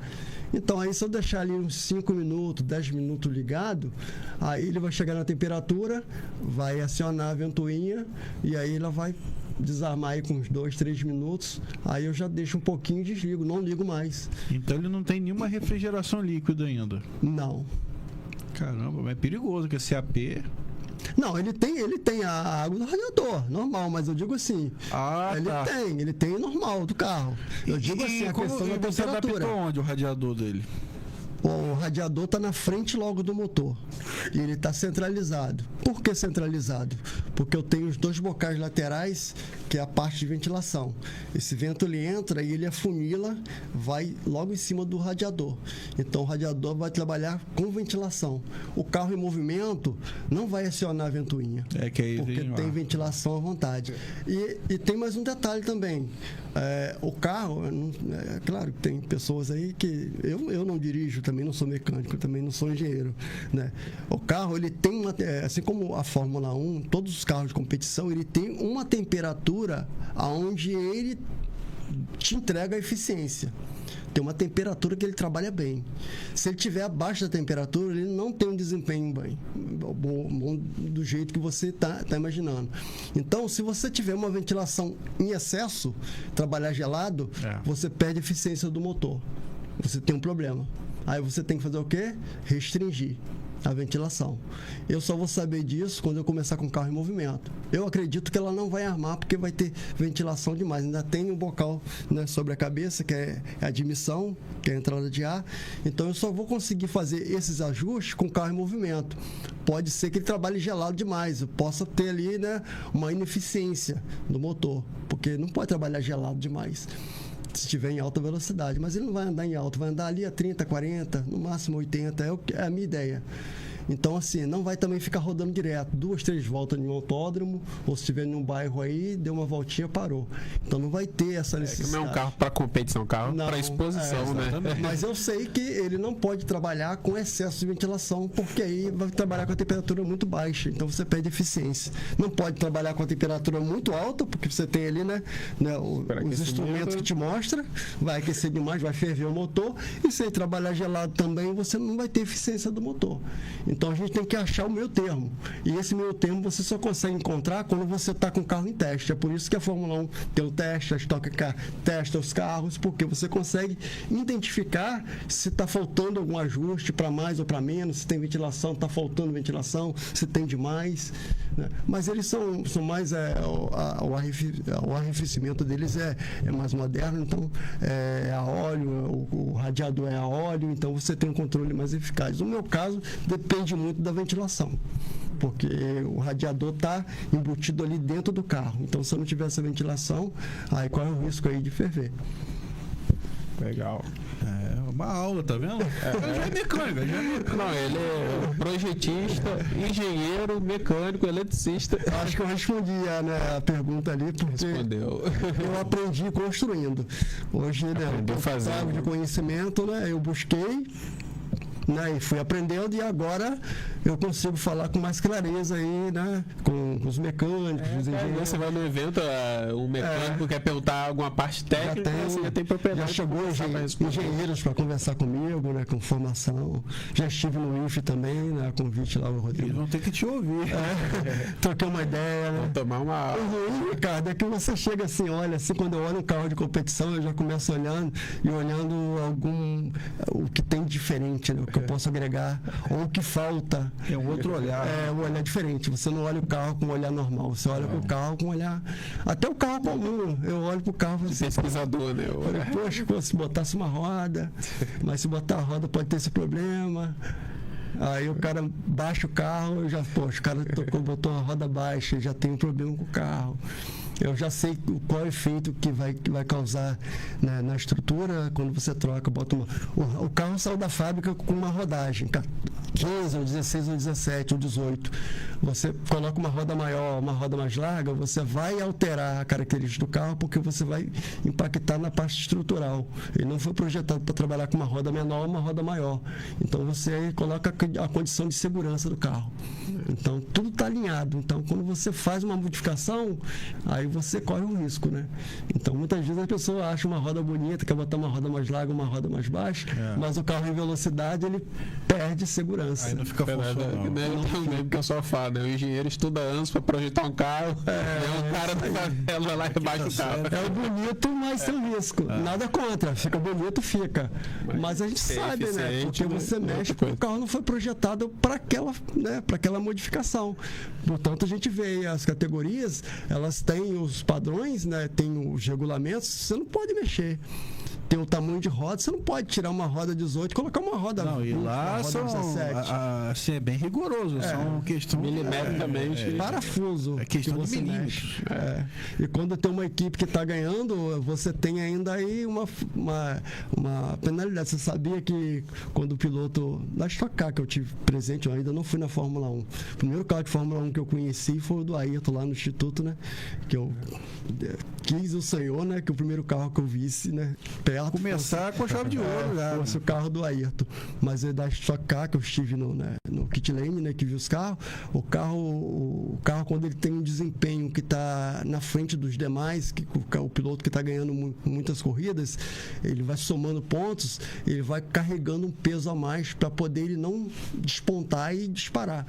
Então aí se eu deixar ali uns 5 minutos, 10 minutos ligado, aí ele vai chegar na temperatura, vai acionar a ventoinha e aí ela vai desarmar aí com uns 2, 3 minutos, aí eu já deixo um pouquinho e desligo, não ligo mais. Então ele não tem nenhuma refrigeração líquida ainda? Não. Caramba, mas é perigoso que esse AP... Não, ele tem a água do radiador, normal, mas eu digo assim, ele tem normal do carro. Eu digo assim, a questão da você temperatura. adaptou onde o radiador dele? O radiador está na frente logo do motor e ele está centralizado. Por que centralizado? Porque eu tenho os 2 bocais laterais, que é a parte de ventilação. Esse vento ele entra e ele afunila, vai logo em cima do radiador. Então o radiador vai trabalhar com ventilação. O carro em movimento não vai acionar a ventoinha, porque tem ventilação à vontade. E tem mais um detalhe também. O carro, é claro que tem pessoas aí que eu não dirijo, também não sou mecânico, também não sou engenheiro, né? O carro, ele tem assim como a Fórmula 1, todos os carros de competição, ele tem uma temperatura aonde ele te entrega a eficiência. Tem uma temperatura que ele trabalha bem. Se ele estiver abaixo da temperatura, ele não tem um desempenho bom do jeito que você está imaginando. Então, se você tiver uma ventilação em excesso, trabalhar gelado, você perde a eficiência do motor. Você tem um problema. Aí você tem que fazer o quê? Restringir a ventilação. Eu só vou saber disso quando eu começar com o carro em movimento. Eu acredito que ela não vai armar porque vai ter ventilação demais. Ainda tem um bocal, né, sobre a cabeça, que é a admissão, que é a entrada de ar. Então eu só vou conseguir fazer esses ajustes com o carro em movimento. Pode ser que ele trabalhe gelado demais, eu possa ter ali, né, uma ineficiência do motor, porque não pode trabalhar gelado demais se estiver em alta velocidade, mas ele não vai andar em alto, vai andar ali a 30, 40, no máximo 80, é a minha ideia. Então, assim, não vai também ficar rodando direto, 2, 3 voltas em um autódromo, ou se estiver num bairro aí, deu uma voltinha, parou. Então não vai ter essa necessidade. Não é um carro para competição, é um carro para exposição, né? Mas eu sei que ele não pode trabalhar com excesso de ventilação, porque aí vai trabalhar com a temperatura muito baixa, então você perde eficiência. Não pode trabalhar com a temperatura muito alta, porque você tem ali, né os instrumentos que te mostram, vai aquecer demais, vai ferver o motor, e se ele trabalhar gelado também, você não vai ter eficiência do motor. Então a gente tem que achar o meio termo. E esse meio termo você só consegue encontrar quando você está com o carro em teste. É por isso que a Fórmula 1 tem o teste, a Stock Car testa os carros, porque você consegue identificar se está faltando algum ajuste para mais ou para menos, se tem ventilação, está faltando ventilação, se tem demais. Né? Mas eles são mais. O arrefecimento deles é mais moderno, então é a óleo, o radiador é a óleo, então você tem um controle mais eficaz. No meu caso, depende muito da ventilação, porque o radiador está embutido ali dentro do carro. Então, se eu não tiver essa ventilação, aí corre o risco aí de ferver. Legal. É uma aula, tá vendo? Já é mecânico, Não, ele é projetista, engenheiro, mecânico, eletricista. Acho que eu respondi a pergunta ali, porque Respondeu. eu aprendi construindo. Hoje, eu de conhecimento, eu busquei, e fui aprendendo, e agora eu consigo falar com mais clareza aí, com os mecânicos, os engenheiros. Você vai no evento, um mecânico quer perguntar alguma parte técnica, você já tem propriedade. Já chegou engenheiros para conversar comigo, com formação. Já estive no IF também, convite lá o Rodrigo. Eles vão ter que te ouvir. Troquei uma ideia, Vou tomar uma aula. Ricardo, é que você chega assim, olha, quando eu olho um carro de competição, eu já começo olhando o que tem diferente, o que eu posso agregar, ou o que falta. É um outro olhar. É um olhar diferente. Você não olha o carro com um olhar normal, você olha para o carro com um olhar. Até o carro comum, eu olho para o carro assim. Pesquisador, né? Poxa, se botasse uma roda, mas se botar a roda pode ter esse problema. Aí o cara baixa o carro, o cara botou a roda baixa, já tem um problema com o carro. Eu já sei qual é o efeito que vai causar na estrutura quando você troca, bota o carro saiu da fábrica com uma rodagem, 15 ou 16 ou 17 ou 18. Você coloca uma roda maior, uma roda mais larga, você vai alterar a característica do carro porque você vai impactar na parte estrutural. Ele não foi projetado para trabalhar com uma roda menor ou uma roda maior. Então você coloca a condição de segurança do carro. Então tudo está alinhado. Então quando você faz uma modificação, aí você corre um risco, né? Então muitas vezes a pessoa acha uma roda bonita, quer botar uma roda mais larga, uma roda mais baixa, mas o carro em velocidade ele perde segurança. Aí não fica funcionando. O pessoal fala, né? O engenheiro estuda anos para projetar um carro, o cara da favela vai lá e baixa o carro. É o bonito, mas tem risco. Nada contra, fica bonito, fica. Mas a gente sabe, né? Porque você mexe, porque o carro não foi projetado para aquela modificação. Portanto, a gente vê as categorias, elas têm os padrões, né? Tem os regulamentos, você não pode mexer. Tem o tamanho de roda, você não pode tirar uma roda 18 e colocar uma roda 20, e lá uma roda 17. Assim, é bem rigoroso, são questões milimetricamente. Parafuso. É questão que de você milímetros. mexe. E quando tem uma equipe que está ganhando, você tem ainda aí uma penalidade. Você sabia que quando o piloto da Stock Car, que eu tive presente, eu ainda não fui na Fórmula 1. O primeiro carro de Fórmula 1 que eu conheci foi o do Ayrton lá no Instituto, né? Que eu quis o senhor, né? Que o primeiro carro que eu visse, né? Começar com chave de ouro já. Fosse o carro do Ayrton. Mas é da Stock Car, que eu estive no kit lane, né? Que vi os carros. O carro, quando ele tem um desempenho que está na frente dos demais, que o piloto que está ganhando muitas corridas, ele vai somando pontos, ele vai carregando um peso a mais para poder ele não despontar e disparar.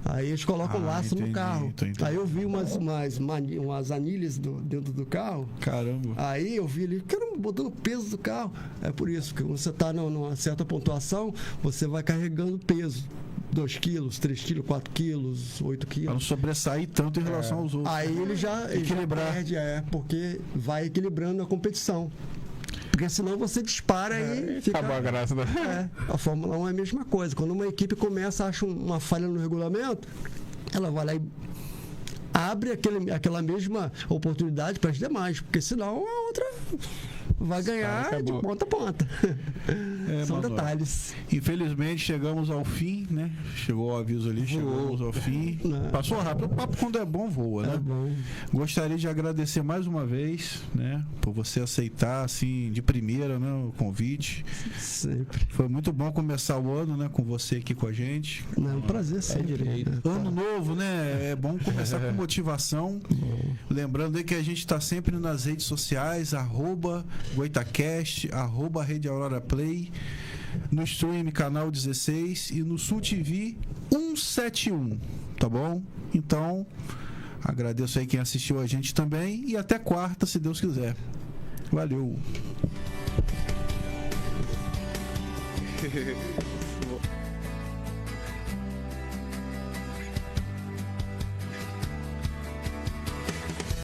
Aí eles colocam laço no carro. Aí eu vi umas anilhas dentro do carro. Caramba. Aí eu vi ele, caramba, botando peso do carro. É por isso que quando você está numa certa pontuação, você vai carregando peso. 2 quilos, 3 quilos, 4 quilos, 8 quilos. Para não sobressair tanto em relação aos outros. Aí ele já perde, porque vai equilibrando a competição. Porque senão você dispara e fica... Acabou a graça, né? A Fórmula 1 é a mesma coisa. Quando uma equipe começa, acha uma falha no regulamento, ela vai lá e abre aquela mesma oportunidade para as demais, porque senão a outra vai ganhar de ponta a ponta. São detalhes. Infelizmente chegamos ao fim, né? Chegou o aviso ali, chegamos ao fim. Passou rápido. O papo quando é bom voa, né? É bom. Gostaria de agradecer mais uma vez, né? Por você aceitar, assim, de primeira, né? O convite. Sempre. Foi muito bom começar o ano, né? Com você aqui com a gente. É um prazer sempre. Ano novo, né? É bom começar com motivação. Lembrando aí que a gente está sempre nas redes sociais, @Goitacast, @Rede Aurora Play, no stream canal 16 e no Sul TV 171, tá bom? Então, agradeço aí quem assistiu a gente também e até quarta, se Deus quiser. Valeu!